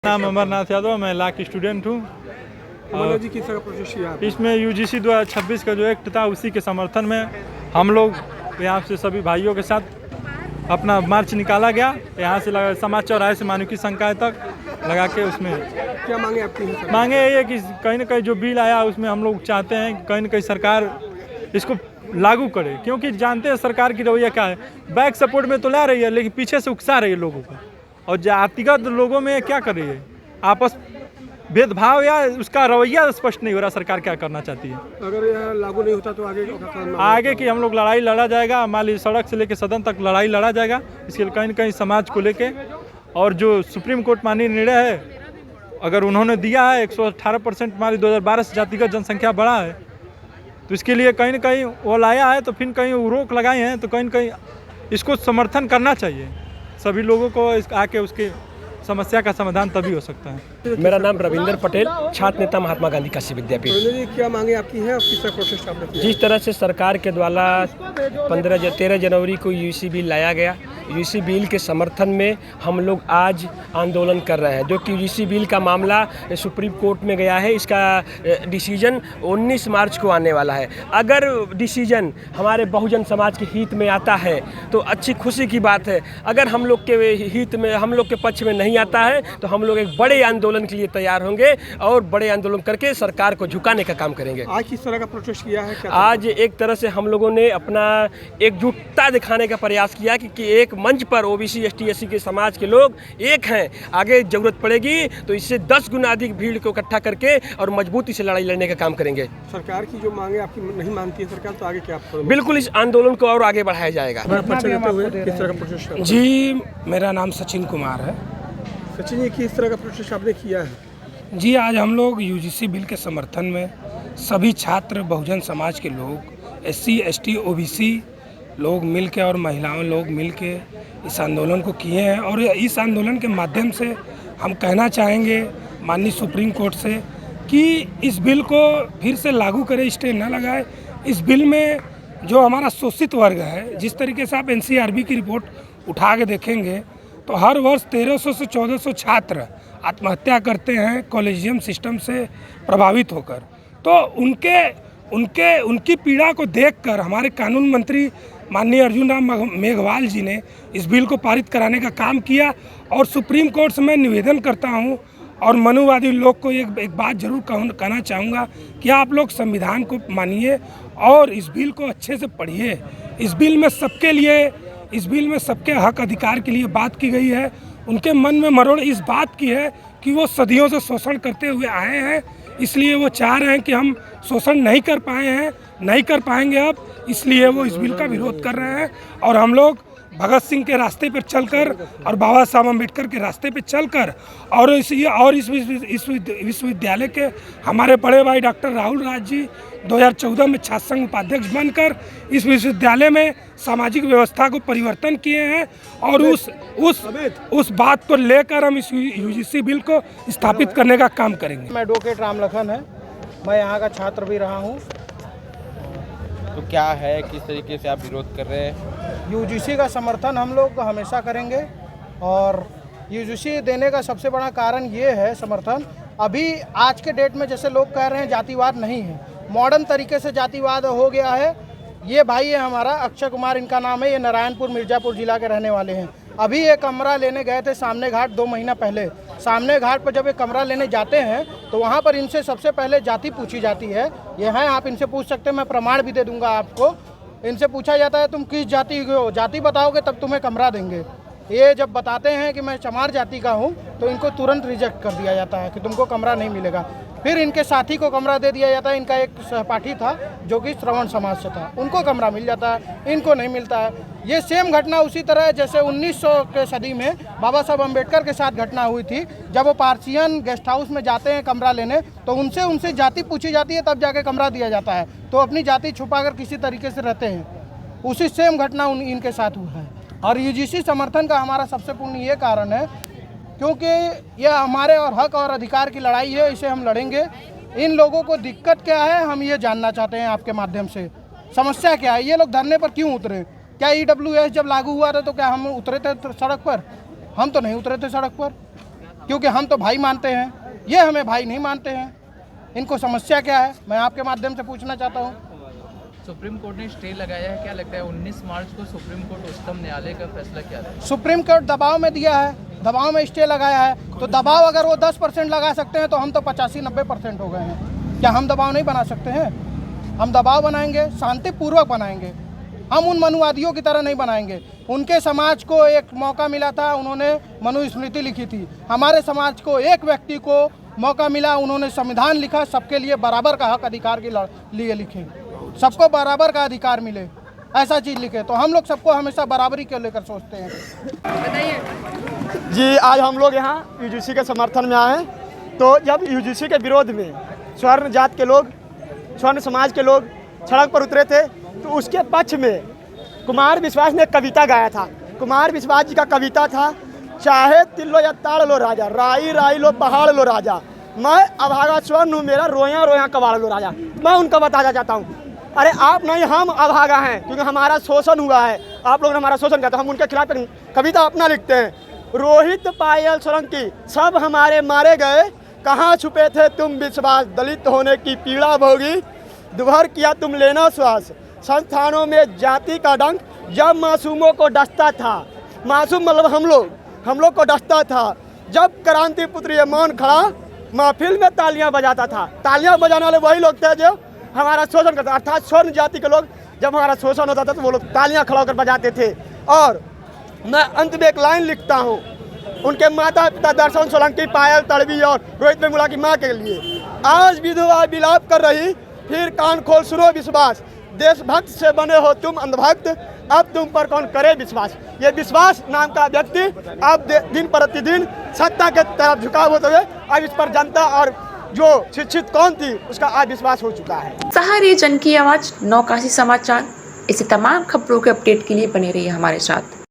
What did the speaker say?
नाम अमरनाथ यादव, मैं लॉ की स्टूडेंट हूँ। जी किस तरह प्रोसेस किया आपने? इसमें यूजीसी 2026 का जो एक्ट था उसी के समर्थन में हम लोग यहाँ से सभी भाइयों के साथ अपना मार्च निकाला गया। यहाँ से समाज चौराहे से मानव की संकाय तक लगा के उसमें क्या मांगे आपकी हैं? मांगे ये है कि कहीं ना कहीं जो बिल आया उसमें हम लोग चाहते हैं कहीं ना कहीं सरकार इसको लागू करे, क्योंकि जानते हैं सरकार की रवैया क्या है। बैक सपोर्ट में तो ला रही है लेकिन पीछे से उकसा रही है लोगों को, और जातिगत लोगों में क्या कर रही है, आपस भेदभाव या उसका रवैया स्पष्ट नहीं हो रहा सरकार क्या करना चाहती है। अगर यह लागू नहीं होता तो आगे की हम लोग लड़ाई लड़ा जाएगा, मान लीजिए सड़क से लेकर सदन तक लड़ाई लड़ा जाएगा। इसके लिए कहीं न कहीं समाज को लेके, और जो सुप्रीम कोर्ट माननीय निर्णय है अगर उन्होंने दिया है 118% हमारी 2012 से जातिगत जनसंख्या बढ़ा है, तो इसके लिए कहीं ना कहीं वो लाया है, तो फिर कहीं वो रोक लगाए हैं, तो कहीं ना कहीं इसको समर्थन करना चाहिए सभी लोगों को। आके उसके समस्या का समाधान तभी हो सकता है। मेरा नाम रविंदर पटेल, छात्र नेता महात्मा गांधी काशी विद्यापीठ। क्या मांगे आपकी है और किस तरह प्रोसेस आपने किया? जिस तरह से सरकार के द्वारा 13 जनवरी को यूजीसी बिल लाया गया, यूजीसी बिल के समर्थन में हम लोग आज आंदोलन कर रहे हैं। जो कि यूजीसी बिल का मामला सुप्रीम कोर्ट में गया है, इसका डिसीजन 19 मार्च को आने वाला है। अगर डिसीजन हमारे बहुजन समाज के हित में आता है तो अच्छी खुशी की बात है। अगर हम लोग के हित में, हम लोग के पक्ष में नहीं आता है तो हम लोग एक बड़े आंदोलन के लिए तैयार होंगे और बड़े आंदोलन करके सरकार को झुकाने का काम करेंगे। आज किस तरह का प्रोसेस किया है? आज एक तरह से हम लोगों ने अपना एकजुटता दिखाने का प्रयास किया कि एक मंच पर ओबीसी एसटी एससी के समाज के लोग एक हैं। आगे जरूरत पड़ेगी तो इससे 10 गुना अधिक भीड़ को इकट्ठा करके और मजबूती से लड़ाई लड़ने का काम करेंगे। सरकार की जो मांगे आपकी नहीं मानती है सरकार, तो आगे क्या करोगे? बिल्कुल इस आंदोलन को और आगे बढ़ाया जाएगा। किस तरह का प्रोसेस? जी, मेरा नाम सचिन कुमार है। सचिन जी, किस तरह का प्रोसेस आपने किया है? जी, आज हम लोग यूजीसी बिल के समर्थन में सभी छात्र, बहुजन समाज के लोग, एससी एसटी ओबीसी लोग मिलके और महिलाओं लोग मिलके इस आंदोलन को किए हैं। और इस आंदोलन के माध्यम से हम कहना चाहेंगे माननीय सुप्रीम कोर्ट से कि इस बिल को फिर से लागू करें, स्टे न लगाए। इस बिल में जो हमारा शोषित वर्ग है, जिस तरीके से आप एनसीआरबी की रिपोर्ट उठा के देखेंगे तो हर वर्ष 1300 से 1400 छात्र आत्महत्या करते हैं कॉलेजियम सिस्टम से प्रभावित होकर। तो उनकी पीड़ा को देखकर हमारे कानून मंत्री माननीय अर्जुन राम मेघवाल जी ने इस बिल को पारित कराने का काम किया। और सुप्रीम कोर्ट से मैं निवेदन करता हूं और मनुवादी लोग को एक बात जरूर कहना चाहूँगा कि आप लोग संविधान को मानिए और इस बिल को अच्छे से पढ़िए। इस बिल में सबके हक अधिकार के लिए बात की गई है। उनके मन में मरोड़ इस बात की है कि वो सदियों से शोषण करते हुए आए हैं, इसलिए वो चाह रहे हैं कि हम शोषण नहीं कर पाए हैं, नहीं कर पाएंगे अब, इसलिए वो इस बिल का विरोध कर रहे हैं। और हम लोग भगत सिंह के रास्ते पर चलकर और बाबा साहब अम्बेडकर के रास्ते पर चलकर और इस विश्वविद्यालय के हमारे बड़े भाई डॉक्टर राहुल राज जी 2014 में छात्र संघ उपाध्यक्ष बनकर इस विश्वविद्यालय में सामाजिक व्यवस्था को परिवर्तन किए हैं। और उस बात को लेकर हम इस यूजीसी बिल को स्थापित करने का काम करेंगे। मैं एडवोकेट रामलखन है, मैं यहाँ का छात्र भी रहा हूँ। तो क्या है, किस तरीके से आप विरोध कर रहे हैं? यूजीसी का समर्थन हम लोग हमेशा करेंगे और यूजीसी देने का सबसे बड़ा कारण ये है समर्थन, अभी आज के डेट में जैसे लोग कह रहे हैं जातिवाद नहीं है, मॉडर्न तरीके से जातिवाद हो गया है। ये भाई है हमारा अक्षय कुमार, इनका नाम है, ये नारायणपुर मिर्ज़ापुर जिला के रहने वाले हैं। अभी ये कमरा लेने गए थे सामने घाट 2 महीना पहले। सामने घाट पर जब ये कमरा लेने जाते हैं तो वहाँ पर इनसे सबसे पहले जाति पूछी जाती है। ये हैं, आप इनसे पूछ सकते हैं, मैं प्रमाण भी दे दूंगा आपको। इनसे पूछा जाता है तुम किस जाति के हो, जाति बताओगे तब तुम्हें कमरा देंगे। ये जब बताते हैं कि मैं चमार जाति का हूँ तो इनको तुरंत रिजेक्ट कर दिया जाता है कि तुमको कमरा नहीं मिलेगा। फिर इनके साथी को कमरा दे दिया जाता है। इनका एक सहपाठी था जो कि श्रवण समाज से था, उनको कमरा मिल जाता है, इनको नहीं मिलता है। ये सेम घटना उसी तरह जैसे 1900 के सदी में बाबा साहब अम्बेडकर के साथ घटना हुई थी। जब वो पार्सियन गेस्ट हाउस में जाते हैं कमरा लेने तो उनसे जाति पूछी जाती है, तब जाके कमरा दिया जाता है। तो अपनी जाति छुपाकर किसी तरीके से रहते हैं। उसी सेम घटना इनके साथ हुआ है। और यूजीसी समर्थन का हमारा सबसे पूर्ण ये कारण है क्योंकि यह हमारे और हक और अधिकार की लड़ाई है, इसे हम लड़ेंगे। इन लोगों को दिक्कत क्या है हम ये जानना चाहते हैं आपके माध्यम से। समस्या क्या है, ये लोग धरने पर क्यों उतरे? क्या EWS जब लागू हुआ था तो क्या हम उतरे थे सड़क पर? हम तो नहीं उतरे थे सड़क पर, क्योंकि हम तो भाई मानते हैं, ये हमें भाई नहीं मानते हैं। इनको समस्या क्या है मैं आपके माध्यम से पूछना चाहता हूँ। सुप्रीम कोर्ट ने स्टे लगाया है, क्या लगता है 19 मार्च को सुप्रीम कोर्ट उच्चतम न्यायालय का फैसला क्या है? सुप्रीम कोर्ट दबाव में दिया है, दबाव में स्टे लगाया है। तो दबाव अगर वो 10% लगा सकते हैं तो हम तो 85-90% हो गए हैं। क्या हम दबाव नहीं बना सकते हैं? हम दबाव बनाएंगे, शांतिपूर्वक बनाएंगे। हम उन मनुवादियों की तरह नहीं बनाएंगे। उनके समाज को एक मौका मिला था, उन्होंने मनुस्मृति लिखी थी। हमारे समाज को एक व्यक्ति को मौका मिला, उन्होंने संविधान लिखा, सबके लिए बराबर का हक अधिकार के लिए लिखे, सबको बराबर का अधिकार मिले, ऐसा चीज़ लिखे। तो हम लोग सबको हमेशा बराबरी को लेकर सोचते हैं। जी आज हम लोग यहाँ यूजीसी के समर्थन में आए हैं। तो जब यूजीसी के विरोध में स्वर्ण जात के लोग, स्वर्ण समाज के लोग सड़क पर उतरे थे तो उसके पक्ष में कुमार विश्वास ने कविता गाया था। कुमार विश्वास जी का कविता था, चाहे तिल्लो या ताड़ लो राजा, राई राई लो पहाड़ लो राजा, मैं अभागा स्वर्ण हूँ मेरा रोया रोया कबाड़ लो राजा। मैं उनका बताना चाहता हूँ, अरे आप नहीं हम अभागा हैं क्योंकि हमारा शोषण हुआ है, आप लोगों ने हमारा शोषण किया। तो हम उनके खिलाफ कविता अपना लिखते हैं, रोहित पायल सोलंकी सब हमारे मारे गए, कहाँ छुपे थे तुम विश्वास, दलित होने की पीड़ा भोगी, दुभर किया तुम लेना श्वास, संस्थानों में जाति का डंक जब मासूमों को डसता था। मासूम मतलब हम लोग को डसता था। जब क्रांति पुत्र ये मौन खड़ा महफिल में तालियां बजाता था। तालियां बजाने वाले वही लोग थे जो हमारा शोषण करते, अर्थात स्वर्ण जाति के लोग जब हमारा शोषण होता था तो वो लोग तालियां खड़ा होकर बजाते थे। और मैं अंत में एक लाइन लिखता हूँ उनके माता पिता दर्शन सोलंकी, पायल तड़वी और रोहित वेमुला की माँ के लिए। आज विधवा विलाप कर रही, फिर कान खोल सुनो विश्वास, देशभक्त से बने हो तुम अंधभक्त, अब तुम पर कौन करे विश्वास। ये विश्वास नाम का व्यक्ति अब दिन प्रतिदिन सत्ता के तरफ झुकाव होते हुए अब इस पर जनता और जो शिक्षित कौन थी उसका अविश्वास हो चुका है। सहारे जन की आवाज, नौकाशी समाचार। इसी तमाम खबरों के अपडेट के लिए बने रहिए हमारे साथ।